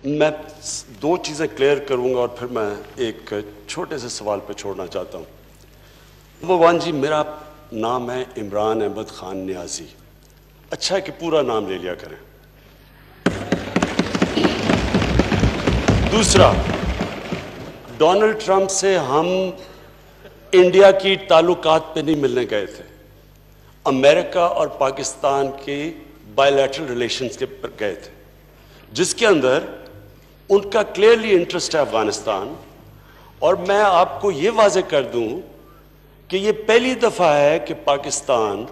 मैं दो चीज़ें क्लियर करूंगा और फिर मैं एक छोटे से सवाल पे छोड़ना चाहता हूं। नंबर वन जी, मेरा नाम है इमरान अहमद खान नियाजी। अच्छा है कि पूरा नाम ले लिया करें। दूसरा, डोनाल्ड ट्रंप से हम इंडिया की ताल्लुकात पे नहीं मिलने गए थे, अमेरिका और पाकिस्तान की बायलैटरल रिलेशंस के पर गए थे, जिसके अंदर उनका क्लियरली इंटरेस्ट है अफगानिस्तान। और मैं आपको यह वाजे कर दूं कि यह पहली दफा है कि पाकिस्तान,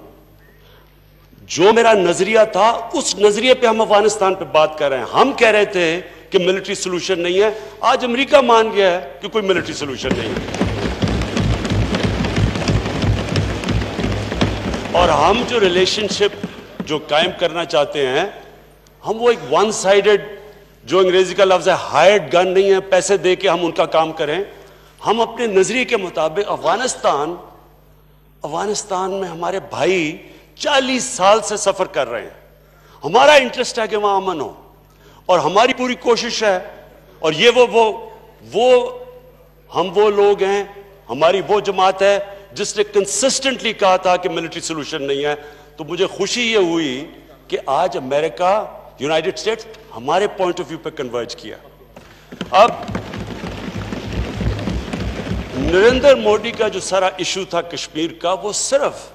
जो मेरा नजरिया था उस नजरिए पे हम अफगानिस्तान पे बात कर रहे हैं। हम कह रहे थे कि मिलिट्री सोल्यूशन नहीं है, आज अमेरिका मान गया है कि कोई मिलिट्री सोल्यूशन नहीं है। और हम जो रिलेशनशिप जो कायम करना चाहते हैं, हम वो एक वन साइडेड, जो अंग्रेजी का लफ्ज है हायर्ड गन नहीं है, पैसे दे के हम उनका काम करें। हम अपने नजरिए के मुताबिक अफगानिस्तान में हमारे भाई 40 साल से सफर कर रहे हैं। हमारा इंटरेस्ट है कि वहां अमन हो और हमारी पूरी कोशिश है। और ये हम वो लोग हैं, हमारी वो जमात है जिसने कंसिस्टेंटली कहा था कि मिलिट्री सोल्यूशन नहीं है। तो मुझे खुशी ये हुई कि आज अमेरिका, यूनाइटेड स्टेट्स हमारे पॉइंट ऑफ व्यू पे कन्वर्ज किया। अब नरेंद्र मोदी का जो सारा इशू था कश्मीर का, वो सिर्फ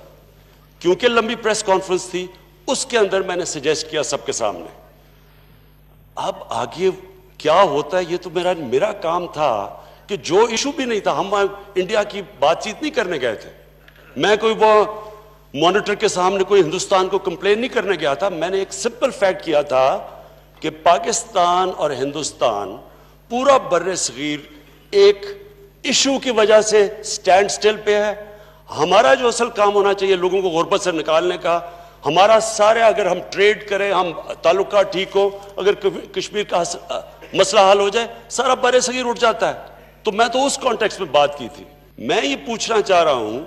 क्योंकि लंबी प्रेस कॉन्फ्रेंस थी, उसके अंदर मैंने सजेस्ट किया सबके सामने। अब आगे क्या होता है, ये तो मेरा काम था कि जो इशू भी नहीं था, हम इंडिया की बातचीत नहीं करने गए थे। मैं कोई वो मॉनिटर के सामने कोई हिंदुस्तान को कंप्लेन नहीं करने गया था। मैंने एक सिंपल फैक्ट किया था कि पाकिस्तान और हिंदुस्तान पूरा बर्रे सगीर एक इशू की वजह से स्टैंड स्टिल पे है। हमारा जो असल काम होना चाहिए लोगों को गुर्बत से निकालने का, हमारा सारे, अगर हम ट्रेड करें, हम ताल्लुका ठीक हो, अगर कश्मीर का मसला हल हो जाए, सारा बर्रे सगीर उठ जाता है। तो मैं तो उस कॉन्टेक्स्ट में बात की थी। मैं ये पूछना चाह रहा हूं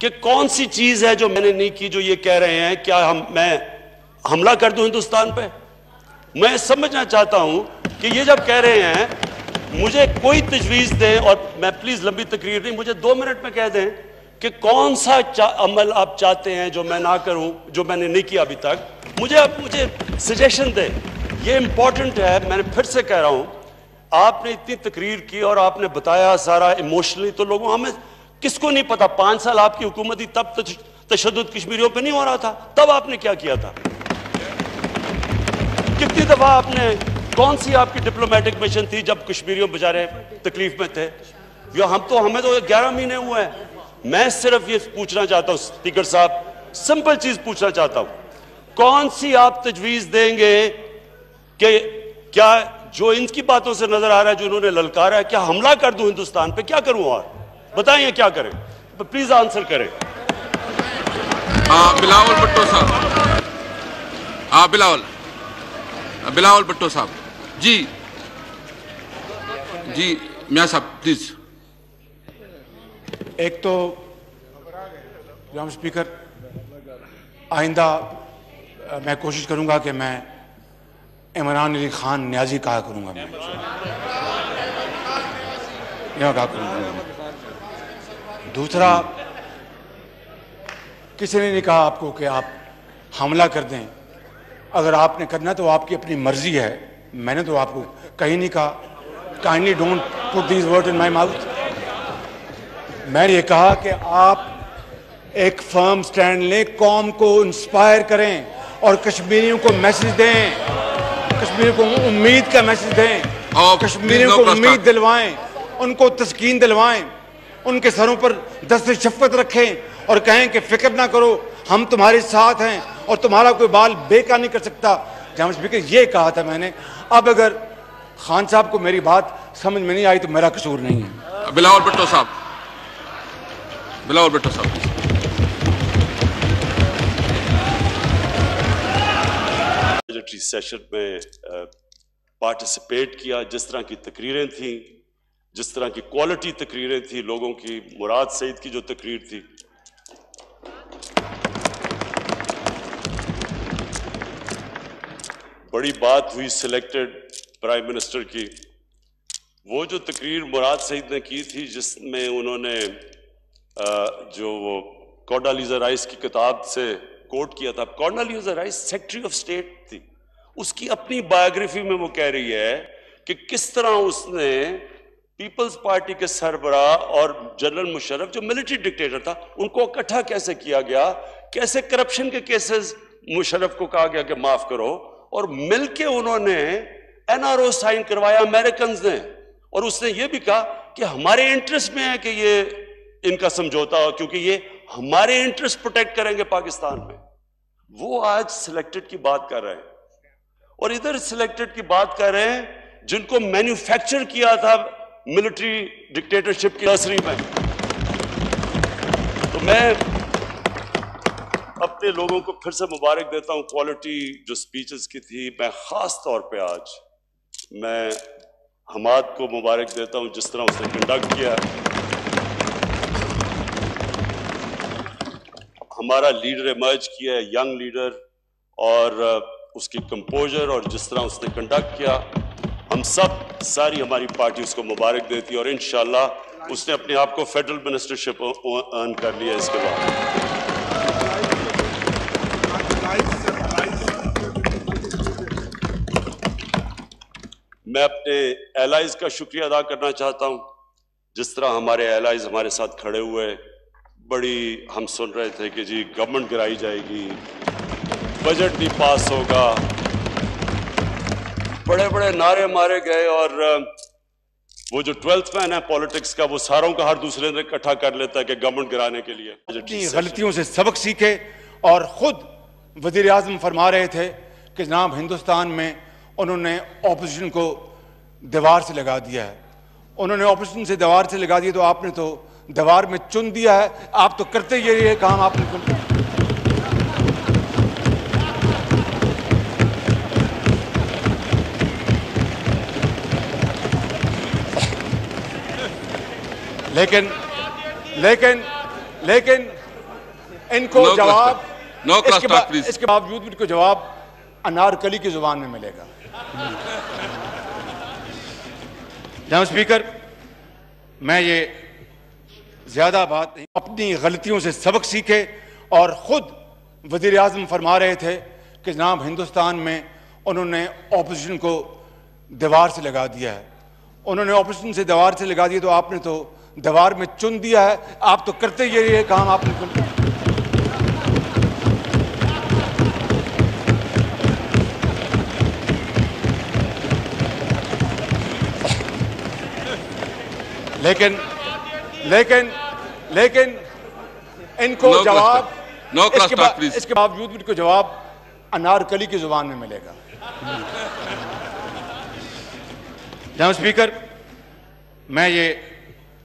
कि कौन सी चीज है जो मैंने नहीं की, जो ये कह रहे हैं क्या मैं हमला कर दूं हिंदुस्तान पे। मैं समझना चाहता हूं कि ये जब कह रहे हैं, मुझे कोई तजवीज दें, और मैं प्लीज लंबी तकरीर नहीं, मुझे 2 मिनट में कह दें कि कौन सा अमल आप चाहते हैं जो मैं ना करूं, जो मैंने नहीं किया अभी तक। मुझे सजेशन दें, ये इंपॉर्टेंट है। मैंने फिर से कह रहा हूं, आपने इतनी तकरीर की और आपने बताया सारा इमोशनली, तो लोगों, हमें किसको नहीं पता, 5 साल आपकी हुकूमत थी, तब तशद्दुद कश्मीरियों पे नहीं हो रहा था, तब आपने क्या किया था, कितनी दफा आपने, कौन सी आपकी डिप्लोमेटिक मिशन थी जब कश्मीरियों बेचारे तकलीफ में थे। हमें तो 11 महीने हुए हैं। मैं सिर्फ ये पूछना चाहता हूं स्पीकर साहब, सिंपल चीज पूछना चाहता हूं, कौन सी आप तजवीज देंगे कि क्या जो इनकी बातों से नजर आ रहा है, जो इन्होंने ललकारा है, क्या हमला कर दूं हिंदुस्तान पे, क्या करूं, और बताइए क्या करें, तो प्लीज आंसर करें। बिलावल भुट्टो साहब, बिलावल भुट्टो साहब, जी मियां साहब प्लीज। एक तो जनाब स्पीकर, आइंदा मैं कोशिश करूंगा कि मैं इमरान अली खान नियाजी कहा करूंगा, मैं यहाँ कहा करूंगा। दूसरा, किसी ने नहीं कहा आपको कि आप हमला कर दें। अगर आपने करना तो आपकी अपनी मर्जी है, मैंने तो आपको कहीं नहीं कहा। Kindly don't put these word in my mouth. मैंने ये कहा कि आप एक फर्म स्टैंड लें, कौम को इंस्पायर करें और कश्मीरियों को मैसेज दें, कश्मीरियों को उम्मीद का मैसेज दें, कश्मीरियों को उम्मीद दिलवाएं, उनको तस्कीन दिलवाएं, उनके सरों पर दस्ते शफ़क़त रखें और कहें कि फिक्र ना करो, हम तुम्हारे साथ हैं और तुम्हारा कोई बाल बेकार नहीं कर सकता। जनाब स्पीकर, ये कहा था मैंने। अब अगर खान साहब को मेरी बात समझ में नहीं आई तो मेरा कसूर नहीं है। बिलावल भुट्टो साहब, बिलावल भुट्टो साहब। बजटरी सेशन में पार्टिसिपेट किया, जिस तरह की तकरीरें थी, जिस तरह की क्वालिटी तकरीरें थी, लोगों की, मुराद सईद की जो तकरीर थी, बड़ी बात हुई। सिलेक्टेड प्राइम मिनिस्टर की, वो जो तकरीर मुराद सईद ने की थी जिसमें उन्होंने जो वो कॉर्डेलिजा राइस की किताब से कोट किया था। कॉर्डेलिजा राइस सेक्रेटरी ऑफ स्टेट थी, उसकी अपनी बायोग्राफी में वो कह रही है कि किस तरह उसने पीपल्स पार्टी के सरबरा और जनरल मुशर्रफ जो मिलिट्री डिक्टेटर था उनको इकट्ठा कैसे किया गया, कैसे करप्शन के केसेस मुशर्रफ को कहा गया कि माफ करो, और मिलके उन्होंने एनआरओ साइन करवाया अमेरिकन ने, और उसने ये भी कहा कि हमारे इंटरेस्ट में है कि ये इनका समझौता हो क्योंकि ये हमारे इंटरेस्ट प्रोटेक्ट करेंगे पाकिस्तान में। वो आज सिलेक्टेड की बात कर रहे हैं और इधर सिलेक्टेड की बात कर रहे हैं जिनको मैन्युफैक्चर किया था मिलिट्री डिक्टेटरशिप की नर्सरी में। तो मैं अपने लोगों को फिर से मुबारक देता हूं, क्वालिटी जो स्पीचेस की थी। मैं खास तौर पे आज मैं हमाद को मुबारक देता हूं जिस तरह उसने कंडक्ट किया। हमारा लीडर इमर्ज किया है, यंग लीडर, और उसकी कंपोजर और जिस तरह उसने कंडक्ट किया, हम सब सारी हमारी पार्टी उसको मुबारक देती है और इंशाल्लाह उसने अपने आप को फेडरल मिनिस्टरशिप अर्न कर लिया। इसके बाद मैं अपने एलाइज का शुक्रिया अदा करना चाहता हूं, जिस तरह हमारे एलाइज हमारे साथ खड़े हुए। बड़ी हम सुन रहे थे कि जी गवर्नमेंट गिराई जाएगी, बजट नहीं पास होगा, बड़े बड़े नारे मारे गए, और वो जो 12th मैन है पॉलिटिक्स का वो सारों का हर दूसरे दिन इकट्ठा कर लेता है कि गवर्नमेंट गिराने के लिए। अपनी गलतियों से सबक सीखे और खुद वजीर आजम फरमा रहे थे कि जनाब हिंदुस्तान में उन्होंने ऑपोजिशन को दीवार से लगा दिया है। उन्होंने ऑपोजिशन से दीवार से लगा दिया तो आपने तो दीवार में चुन दिया है। आप तो करते ही ये काम आपने लेकिन लेकिन लेकिन इनको जवाब इसके बावजूद इनको जवाब अनारकली की जुबान में मिलेगा। जनाब स्पीकर, मैं ये ज्यादा बात नहीं, अपनी गलतियों से सबक सीखे और खुद वजीर आजम फरमा रहे थे कि जनाब हिंदुस्तान में उन्होंने ऑपोजिशन को दीवार से लगा दिया है। उन्होंने ऑपोजिशन से दीवार से लगा दिया तो आपने तो दीवार में चुन दिया है। आप तो करते ही ये काम आपने लेकिन लेकिन लेकिन इनको जवाब इसके बावजूद इनको जवाब अनारकली की जुबान में मिलेगा। जनाब स्पीकर, मैं ये